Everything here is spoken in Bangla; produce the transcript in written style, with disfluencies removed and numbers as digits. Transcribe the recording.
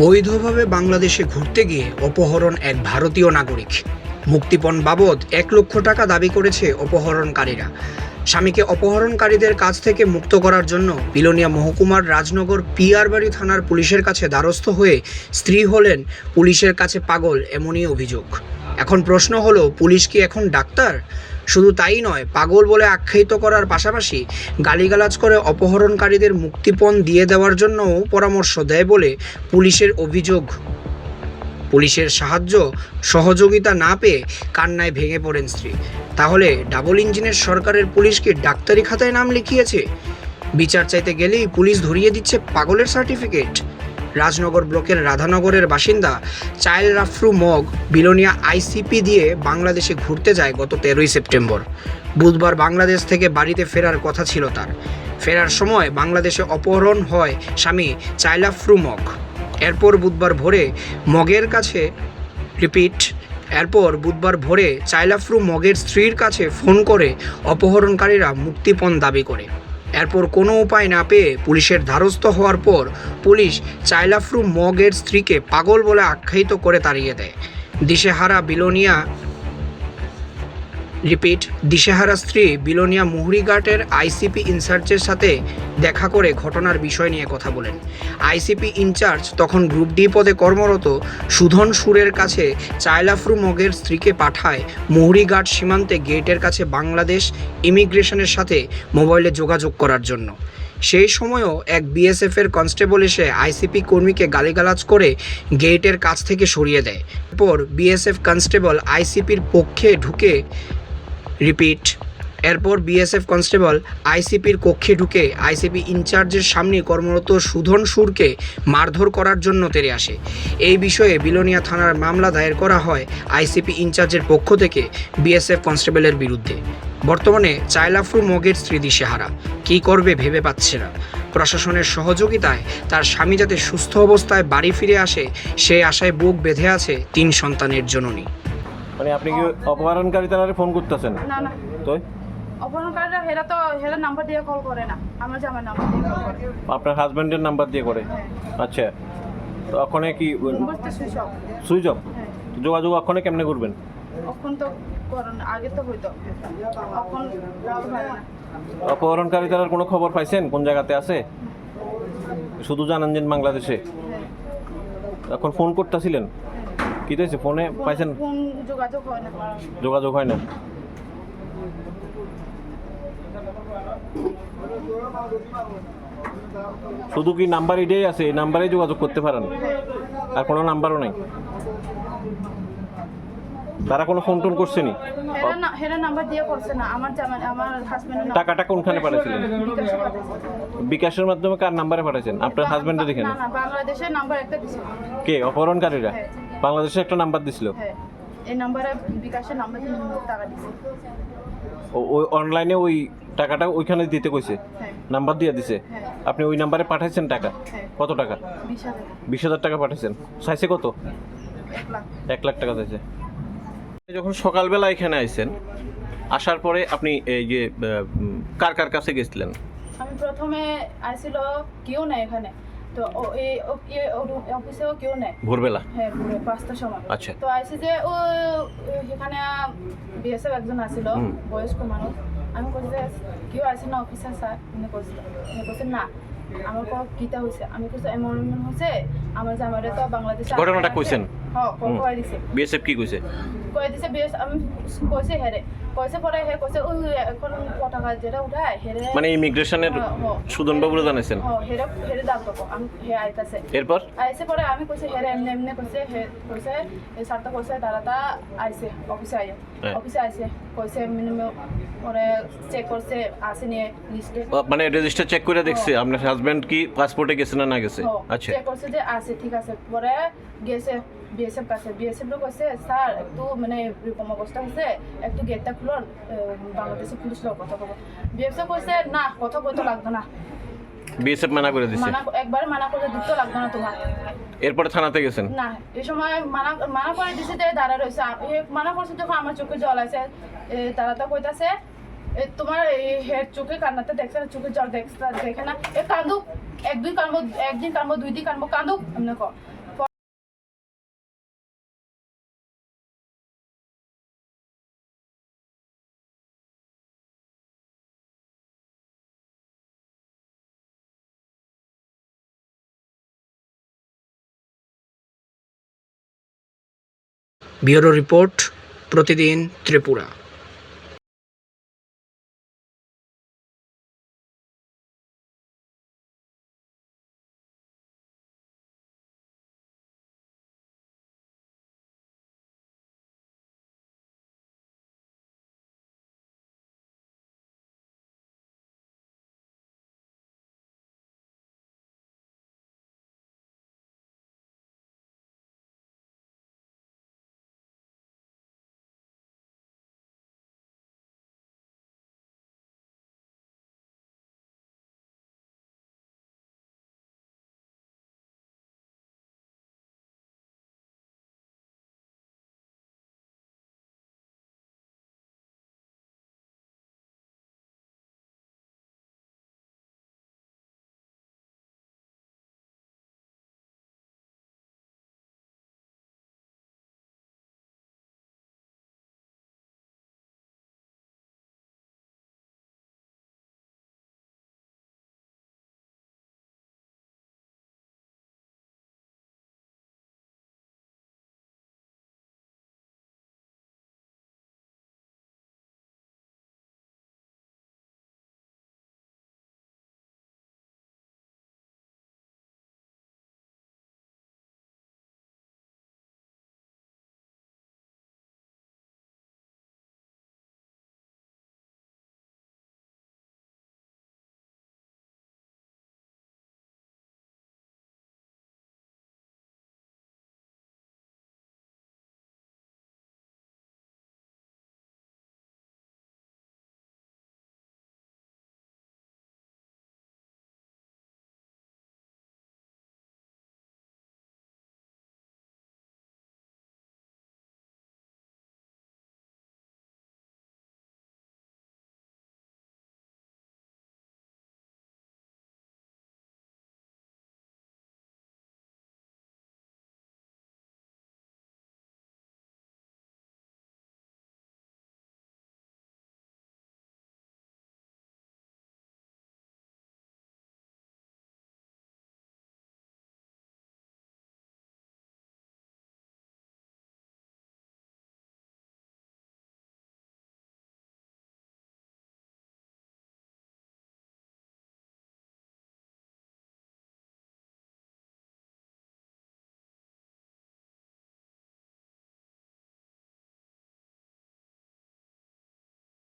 বৈধভাবে বাংলাদেশে ঘুরতে গিয়ে অপহরণ এক ভারতীয় নাগরিক। মুক্তিপণ বাবদ ১ লক্ষ টাকা দাবি করেছে অপহরণকারীরা। স্বামীকে অপহরণকারীদের কাছ থেকে মুক্ত করার জন্য বিলোনিয়া মহকুমার রাজনগর পিয়ারবাড়ি থানার পুলিশের কাছে দ্বারস্থ হয়ে স্ত্রী হলেন পুলিশের কাছে পাগল, এমনই অভিযোগ। এখন প্রশ্ন হলো, পুলিশ কি এখন ডাক্তার? শুধু তাই নয়, পাগল বলে আখ্যায়িত করার পাশাপাশি গালিগালাজ করে অপহরণকারীদের মুক্তিপণ দিয়ে দেওয়ার জন্যও পরামর্শ দেয় বলে পুলিশের অভিযোগ। পুলিশের সাহায্য সহযোগিতা না পেয়ে কান্নায় ভেঙে পড়েন স্ত্রী। তাহলে ডাবল ইঞ্জিনের সরকারের পুলিশ কি ডাক্তারি খাতায় নাম লিখিয়েছে? বিচার চাইতে গেলেই পুলিশ ধরিয়ে দিচ্ছে পাগলের সার্টিফিকেট। রাজনগর ব্লকের রাধানগরের বাসিন্দা চাইল রাফরু মগ বিলোনিয়া আইসিপি দিয়ে বাংলাদেশে ঘুরতে যায় গত 13ই সেপ্টেম্বর। বুধবার বাংলাদেশ থেকে বাড়িতে ফেরার কথা ছিল তার। ফেরার সময় বাংলাদেশে অপহরণ হয় স্বামী চাইলাফরু মগ। এরপর বুধবার ভোরে চাইলাফরু মগের স্ত্রীর কাছে ফোন করে অপহরণকারীরা মুক্তিপণ দাবি করে। এরপর কোনো উপায় না পেয়ে পুলিশের দ্বারস্থ হওয়ার পর পুলিশ চাইলাফরু মগের স্ত্রীকে পাগল বলে আখ্যায়িত করে তাড়িয়ে দেয়। দিশেহারা স্ত্রী বিলোনিয়া মুহুরিঘাটের আইসিপি ইনচার্জের সাথে দেখা করে ঘটনার বিষয় নিয়ে কথা বলেন। আইসিপি ইনচার্জ তখন গ্রুপ ডি পদে কর্মরত সুধন সুরের কাছে চাইলাফরু মগের স্ত্রীকে পাঠায় মুহুরিঘাট সীমান্তে গেটের কাছে বাংলাদেশ ইমিগ্রেশনের সাথে মোবাইলে যোগাযোগ করার জন্য। সেই সময়ও এক বিএসএফের কনস্টেবল এসে আইসিপি কর্মীকে গালিগালাজ করে গেটের কাছ থেকে সরিয়ে দেয়। এরপর বিএসএফ কনস্টেবল আইসিপির কক্ষে ঢুকে আইসিপি ইনচার্জের সামনে কর্মরত সুধন সুরকে মারধর করার জন্য তেড়ে আসে। এই বিষয়ে বিলোনিয়া থানার মামলা দায়ের করা হয় আইসিপি ইনচার্জের পক্ষ থেকে বিএসএফ কনস্টেবলের বিরুদ্ধে। বর্তমানে চাইলাফরু মগের স্ত্রী দিশেহারা, কী করবে ভেবে পাচ্ছে না। প্রশাসনের সহযোগিতায় তার স্বামী যাতে সুস্থ অবস্থায় বাড়ি ফিরে আসে সেই আশায় বুক বেঁধে আছে 3 সন্তানের জননী। মানে আপনি কি অপহরণকারী তারারে ফোন করতেছেন? না না, তো অপহরণকারীরা হেরা নাম্বার দিয়ে কল করে না, আমার জামাই নাম্বার দিয়ে কল করে। আপনার হাজবেন্ডের নাম্বার দিয়ে করে? হ্যাঁ। আচ্ছা, তো ওখানে কি বলতে সুইচ অফ? হ্যাঁ। যোগাযোগ ওখানে কেমনে করবেন? এখন তো করেন, আগে তো হইতো, এখন হয় না। অপহরণকারী তারার কোনো খবর পাইছেন? কোন জায়গাতে আছে? শুধু জানান যে বাংলাদেশে। এখন ফোন করতেছিলেন, কি হয়েছে? ফোনে পাইছেন? ফোন যোগাযোগ হয় না। যোগাযোগ হয় না। শুধু কি নাম্বার এটাই আছে? এই নাম্বারেই যোগাযোগ করতে পারেন? আর কোনো নাম্বারও নাই? তারা কোনো ফোন টোন করছেনি? হেরা নাম্বার দিয়ে করছে না, আমার জামাই, আমার হাজবেন্ডের টাকাটা কোনখানে পাঠাইছিলেন? বিকাশের মাধ্যমে কার নাম্বারে পাঠাইছেন? আপনার হাজবেন্ডের এখানে? না না, বাংলাদেশের নাম্বার একটা দিছে। কে অপহরণকারীরা? হ্যাঁ। বাংলাদেশে একটা নাম্বার দিছিল? হ্যাঁ, এই নাম্বারে বিকাশের নাম্বার দিয়ে টাকা দিছে। ওই অনলাইনে ওই টাকাটা ওইখানে দিতে কইছে? হ্যাঁ। নাম্বার দিয়ে দিছে? হ্যাঁ। আপনি ওই নাম্বারে পাঠাইছেন টাকা? হ্যাঁ। কত টাকা? 20,000। 20,000 টাকা পাঠাইছেন। চাইছে কত? 1 লাখ। 1 লাখ টাকা চাইছে। যখন সকালবেলা এখানে আইছেন, আসার পরে আপনি এই যে কার কার কাছে গেছিলেন? আমি প্রথমে আইছিল, কেউ নাই এখানে, তো এই অফিসেও কেউ নাই। ভোরবেলা? হ্যাঁ, ভোরে 5টার সময়। আচ্ছা। তো আইসি যে এখানে বিএসএফ একজন আসছিল, বয়স্ক মানুষ। আমি কইছি যে কেউ আসে না অফিসার স্যার, উনি কইছে না। আমার কিতা হয়েছে? আমি কইছি এমন হয়েছে, আমার জামাইরে তো বাংলাদেশে ঘটনাটা কইছেন? হ্যাঁ, কই দিছে। বিএসএফ কি কইছে? কই দিছে বিএস, আমি কইছি হেরে, কইছে পরে হে কইছে ওই এখন পতাকা যেটা উঠায় হেরে, মানে ইমিগ্রেশনের সুদন বাবুরা জানাইছেন? হ্যাঁ, হেরে দাম পাবো। আমি হে আইতাছে। এরপর আইসে পরে আমি কইছি হেরে এমনি কইছে, হে কইছে এই সারটা কইছে তারাটা আইছে অফিসে আইছে কইছে মিনিমাম পরে চেক করছে আসে নিয়ে লিস্টে, মানে রেজিস্টার চেক করে দেখছে আপনার হাজবেন্ড কি পাসপোর্টে গেছে না গেছে? আচ্ছা, চেক করছে যে আছে, ঠিক আছে। পরে গেছে বিএসএফ কাছে, বিএসএফ লোক কইছে স্যার একটু মানে এরকম অবস্থা হয়েছে, একটু গেটটা খুলো, বাংলাদেশি পুলিশ লোক কথা বলবো। বিএসএফ কইছে না, কথা বলতে লাগতো না। বিএসএফ মানা করে দিছে? একবার মানা করে দিতে লাগতো না তোমার। এরপরে থানাতে গেছেন? না, এই সময় মানা করে দিছে যে দাঁড়া রয়েছে। মানা করছে যখন আমার চোখে জল আছে, তারা তো কইতাছে তোমার হেড চোখে কান্নাতে দেখছে না, চোখে জল দেখে না, কান্দুক, একদিন কানবো 2 দিন কানবো, কান্দুক এমনি ব্যুরো রিপোর্ট, প্রতিদিন ত্রিপুরা।